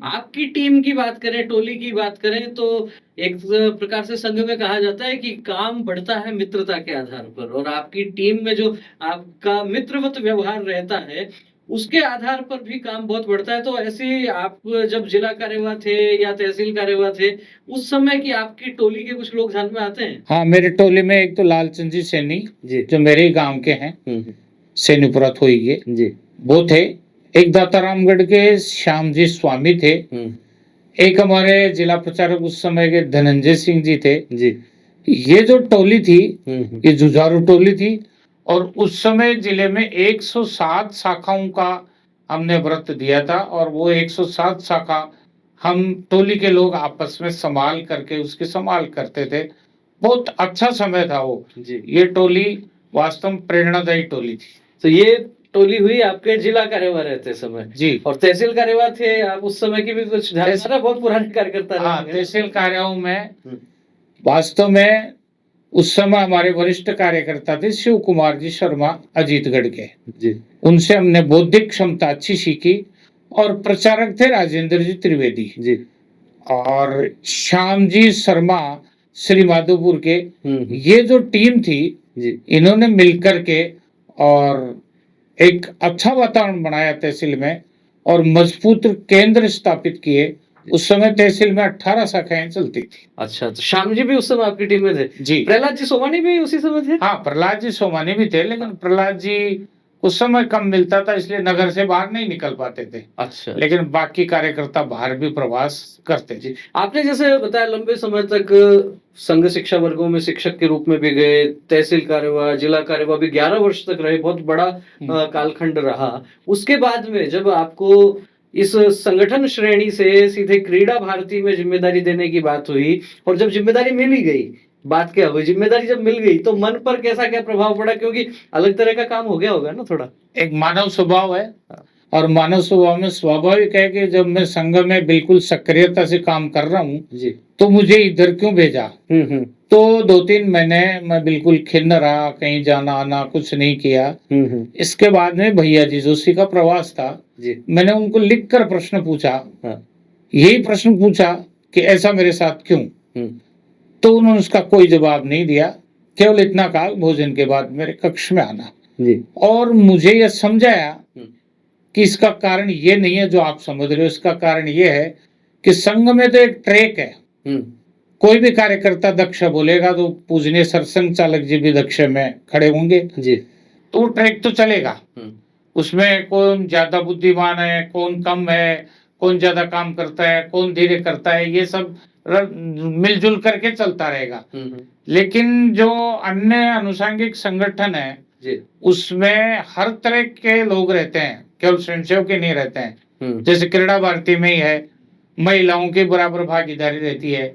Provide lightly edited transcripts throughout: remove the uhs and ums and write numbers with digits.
आपकी टीम की बात करें, टोली की बात करें तो एक प्रकार से संघ में कहा जाता है कि काम बढ़ता है मित्रता के आधार पर और आपकी टीम में जो आपका मित्रवत व्यवहार रहता है, उसके आधार पर भी काम बहुत बढ़ता है। तो ऐसे ही आप जब जिला कार्यवाह थे या तहसील कार्यवाह थे, उस समय की आपकी टोली के कुछ लोग ध्यान में आते हैं? हाँ, मेरे टोली में एक तो लालचंद जी सैनी, जी। जो मेरे ही गांव के हैं, सैनीपुरा थोई के, जी। वो थे। एक दातारामगढ़ के श्याम जी स्वामी थे। एक हमारे जिला प्रचारक उस समय के धनंजय सिंह जी थे। जी। ये जो टोली थी, ये जुझारू टोली थी और उस समय जिले में 107 शाखाओं का हमने व्रत दिया था और वो 107 शाखा हम टोली के लोग आपस में संभाल करके उसकी संभाल करते थे। बहुत अच्छा समय था वो। जी। ये टोली वास्तव में प्रेरणादायी टोली थी। तो ये टोली हुई आपके जिला कार्यवाह रहते समय जी। और तहसील कार्यवाह थे आप उस समय की भी कुछ ध्यान तहसील- रहा, बहुत पुराने कार्यकर्ता हाँ, रहे। तहसील कार्यालयों में वास्तव में उस समय हमारे वरिष्ठ कार्यकर्ता थे शिव कुमार जी शर्मा अजीतगढ़ के। जी। उनसे हमने बौद्धिक क्षमता अच्छी सीखी और प्रचारक थे राजेंद्र जी त्रिवेदी जी। और श्याम जी शर्मा श्री माधोपुर के। ये जो टीम थी जी। इन्होंने मिलकर के और एक अच्छा वातावरण बनाया तहसील में और मजबूत केंद्र स्थापित किए। उस समय तहसील में 18 शाखाएं चलती थी। अच्छा, तो श्याम जी भी उस समय आपकी टीम में थे? जी। प्रहलाद जी सोमानी भी उसी समय थे? हाँ, प्रहलाद जी सोमानी भी थे, लेकिन प्रहलाद जी उस समय कम मिलता था इसलिए नगर से बाहर नहीं निकल पाते थे। अच्छा। लेकिन बाकी कार्यकर्ता बाहर भी प्रवास करते जी। आपने जैसे बताया लंबे समय तक संघ शिक्षा वर्गों में शिक्षक के रूप में भी गए, तहसील कार्यवाह, जिला कार्यवाह भी 11 वर्ष तक रहे, बहुत बड़ा कालखंड रहा। उसके बाद में जब आपको इस संगठन श्रेणी से सीधे क्रीड़ा भारती में जिम्मेदारी देने की बात हुई और जब जिम्मेदारी मिल ही गई, बात क्या हुई? जिम्मेदारी जब मिल गई तो मन पर कैसा क्या प्रभाव पड़ा? क्योंकि अलग तरह का काम हो गया होगा ना थोड़ा। एक मानव स्वभाव है और मानव स्वभाव में स्वाभाविक है कि जब मैं संघ में बिल्कुल सक्रियता से काम कर रहा हूँ तो मुझे इधर क्यों भेजा। तो 2-3 महीने मैं बिल्कुल खिन्न रहा, कहीं जाना आना कुछ नहीं किया। इसके बाद में भैया जी जोशी का प्रवास था। मैंने उनको लिखकर प्रश्न पूछा। यही प्रश्न पूछा कि ऐसा मेरे साथ क्यों। तो उन्होंने उसका कोई जवाब नहीं दिया, केवल इतना कहा भोजन के बाद मेरे कक्ष में आना। और मुझे यह समझाया कि इसका कारण ये नहीं है जो आप समझ रहे हो, इसका कारण ये है कि संघ में तो एक ट्रैक है। कोई भी कार्यकर्ता दक्ष बोलेगा तो पूजनीय सरसंघ चालक जी भी दक्ष में खड़े होंगे जी। तो ट्रैक तो चलेगा। उसमें कौन ज्यादा बुद्धिमान है, कौन कम है, कौन ज्यादा काम करता है, कौन धीरे करता है, ये सब मिलजुल करके चलता रहेगा। लेकिन जो अन्य अनुषंगिक संगठन है उसमें हर तरह के लोग रहते हैं, केवल स्वयंसेवक के नहीं रहते हैं। जैसे क्रीड़ा भारती में ही है, महिलाओं की बराबर भागीदारी रहती है।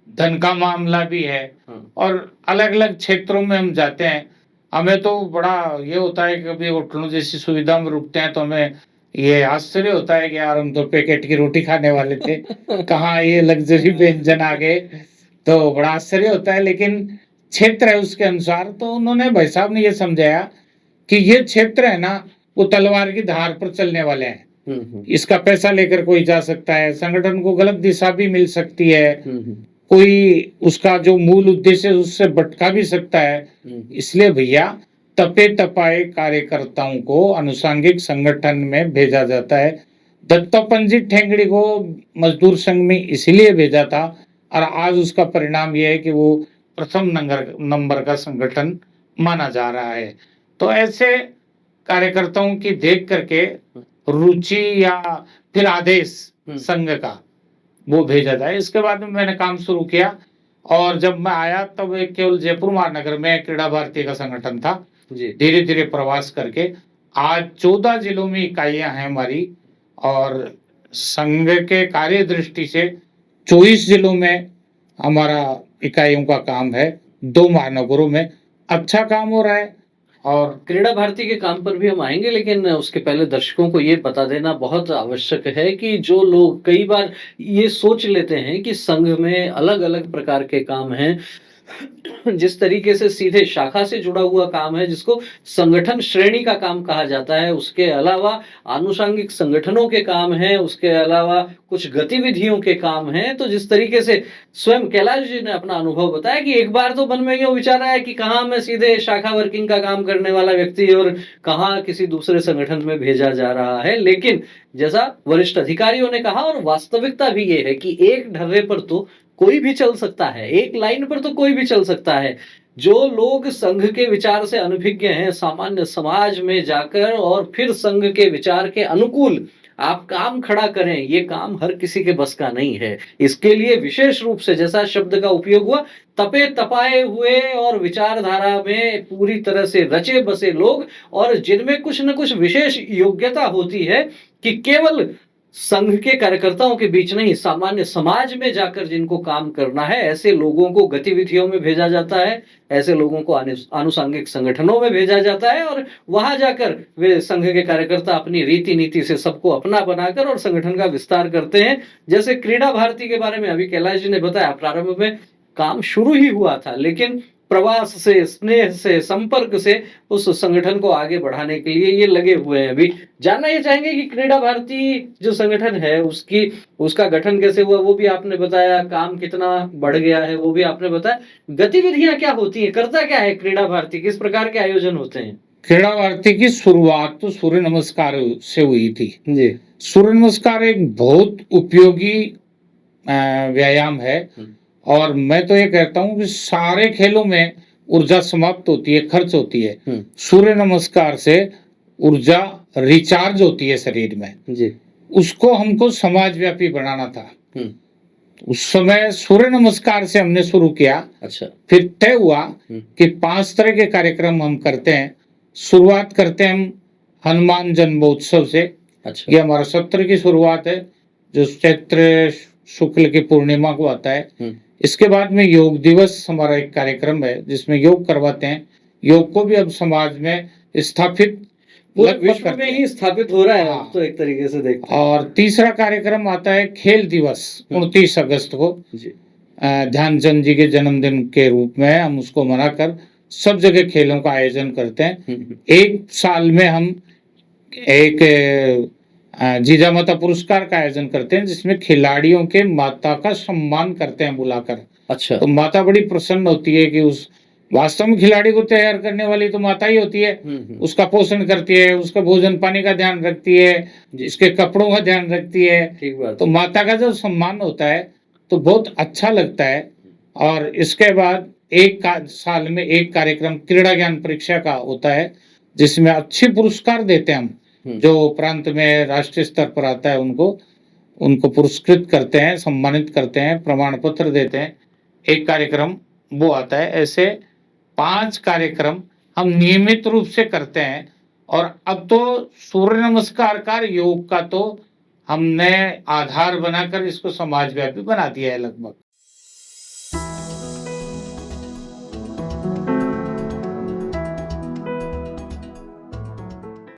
धन का मामला भी है और अलग अलग क्षेत्रों में हम जाते हैं। हमें तो बड़ा ये होता है कि कभी होटलों जैसी सुविधा में रुकते हैं तो हमें ये आश्चर्य होता है कि यार हम तो पैकेट की रोटी खाने वाले थे, कहाँ ये लग्जरी व्यंजन आ गए, तो बड़ा आश्चर्य होता है। लेकिन क्षेत्र है उसके अनुसार। तो उन्होंने भाई साहब ने ये समझाया कि ये क्षेत्र है ना वो तलवार की धार पर चलने वाले हैं। इसका पैसा लेकर कोई जा सकता है, संगठन को गलत दिशा भी मिल सकती है, कोई उसका जो मूल उद्देश्य है उससे भटका भी सकता है। इसलिए भैया तपे तपाए कार्यकर्ताओं को अनुषंगिक संगठन में भेजा जाता है। दत्तोपंत जी ठेंगड़ी को मजदूर संघ में इसलिए भेजा था और आज उसका परिणाम यह है कि वो प्रथम नंबर का संगठन माना जा रहा है। तो ऐसे कार्यकर्ताओं की देख करके रुचि या फिर आदेश संघ का वो भेजा जाए। इसके बाद में मैंने काम शुरू किया और जब मैं आया तब केवल जयपुर महानगर में क्रीड़ा भारती का संगठन था। धीरे धीरे प्रवास करके आज 14 जिलों में इकाइयां हैं हमारी और संघ के कार्य दृष्टि से 24 जिलों में हमारा इकाइयों का काम है। 2 महानगरों में अच्छा काम हो रहा है। और क्रीड़ा भारती के काम पर भी हम आएंगे, लेकिन उसके पहले दर्शकों को ये बता देना बहुत आवश्यक है कि जो लोग कई बार ये सोच लेते हैं कि संघ में अलग अलग प्रकार के काम हैं, जिस तरीके से सीधे शाखा से जुड़ा हुआ काम है जिसको संगठन श्रेणी का काम कहा जाता है, उसके अलावा आनुषंगिक संगठनों के काम हैं, उसके अलावा कुछ गतिविधियों के काम हैं। तो जिस तरीके से स्वयं कैलाश जी ने अपना अनुभव बताया कि एक बार तो मन में यूँ विचार आया कि कहाँ मैं सीधे शाखा वर्किंग का काम करने वाला व्यक्ति और कहाँ किसी दूसरे संगठन में भेजा जा रहा है। लेकिन जैसा वरिष्ठ अधिकारियों ने कहा और वास्तविकता भी ये है कि एक ढर्रे पर तो कोई भी चल सकता है, एक लाइन पर तो कोई भी चल सकता है। जो लोग संघ के विचार से अनभिज्ञ हैं, सामान्य समाज में जाकर और फिर संघ के विचार के अनुकूल आप काम खड़ा करें, ये काम हर किसी के बस का नहीं है। इसके लिए विशेष रूप से जैसा शब्द का उपयोग हुआ, तपे तपाए हुए और विचारधारा में पूरी तरह से रचे बसे लोग और जिनमें कुछ न कुछ विशेष योग्यता होती है कि केवल संघ के कार्यकर्ताओं के बीच नहीं, सामान्य समाज में जाकर जिनको काम करना है, ऐसे लोगों को गतिविधियों में भेजा जाता है, ऐसे लोगों को आनुषंगिक संगठनों में भेजा जाता है और वहां जाकर वे संघ के कार्यकर्ता अपनी रीति नीति से सबको अपना बनाकर और संगठन का विस्तार करते हैं। जैसे क्रीड़ा भारती के बारे में अभी कैलाश जी ने बताया, प्रारंभ में काम शुरू ही हुआ था, लेकिन प्रवास से, स्नेह से, संपर्क से उस संगठन को आगे बढ़ाने के लिए ये लगे हुए हैं। अभी जानना ये चाहेंगे कि क्रीड़ा भारती जो संगठन है उसका गठन कैसे हुआ, वो भी आपने बताया, काम कितना बढ़ गया है वो भी आपने बताया। गतिविधियां क्या होती हैं, करता क्या है क्रीड़ा भारती, किस प्रकार के आयोजन होते हैं? क्रीड़ा भारती की शुरुआत तो सूर्य नमस्कार से हुई थी जी। सूर्य नमस्कार एक बहुत उपयोगी व्यायाम है और मैं तो ये कहता हूँ कि सारे खेलों में ऊर्जा समाप्त होती है, खर्च होती है। सूर्य नमस्कार से ऊर्जा रिचार्ज होती है शरीर में जी। उसको हमको समाजव्यापी बनाना था। उस समय सूर्य नमस्कार से हमने शुरू किया। अच्छा। फिर तय हुआ कि 5 तरह के कार्यक्रम हम करते हैं। शुरुआत करते हैं हम हनुमान जन्मोत्सव से। अच्छा। ये हमारा सत्र की शुरुआत है जो चैत्र शुक्ल की पूर्णिमा को आता है। इसके बाद में योग दिवस हमारा एक कार्यक्रम है जिसमें योग करवाते हैं। योग को भी अब समाज में स्थापित विश्व में ही स्थापित हो रहा है। हाँ। तो एक तरीके से देखते हैं। और तीसरा कार्यक्रम आता है खेल दिवस 29 अगस्त को। ध्यानचंद जी के जन्मदिन के रूप में हम उसको मनाकर सब जगह खेलों का आयोजन करते हैं। एक साल में हम एक जीजा माता पुरस्कार का आयोजन करते हैं जिसमें खिलाड़ियों के माता का सम्मान करते हैं बुलाकर। अच्छा। तो माता बड़ी प्रसन्न होती है कि उस वास्तव में खिलाड़ी को तैयार करने वाली तो माता ही होती है। उसका पोषण करती है, उसका भोजन पानी का ध्यान रखती है, इसके कपड़ों का ध्यान रखती है। ठीक बात। तो माता का जब सम्मान होता है तो बहुत अच्छा लगता है। और इसके बाद एक साल में एक कार्यक्रम क्रीड़ा ज्ञान परीक्षा का होता है जिसमें अच्छे पुरस्कार देते हैं हम। जो प्रांत में राष्ट्रीय स्तर पर आता है उनको पुरस्कृत करते हैं, सम्मानित करते हैं, प्रमाण पत्र देते हैं। एक कार्यक्रम वो आता है। ऐसे 5 कार्यक्रम हम नियमित रूप से करते हैं। और अब तो सूर्य नमस्कार का, योग का तो हमने आधार बनाकर इसको समाजव्यापी बना दिया है लगभग।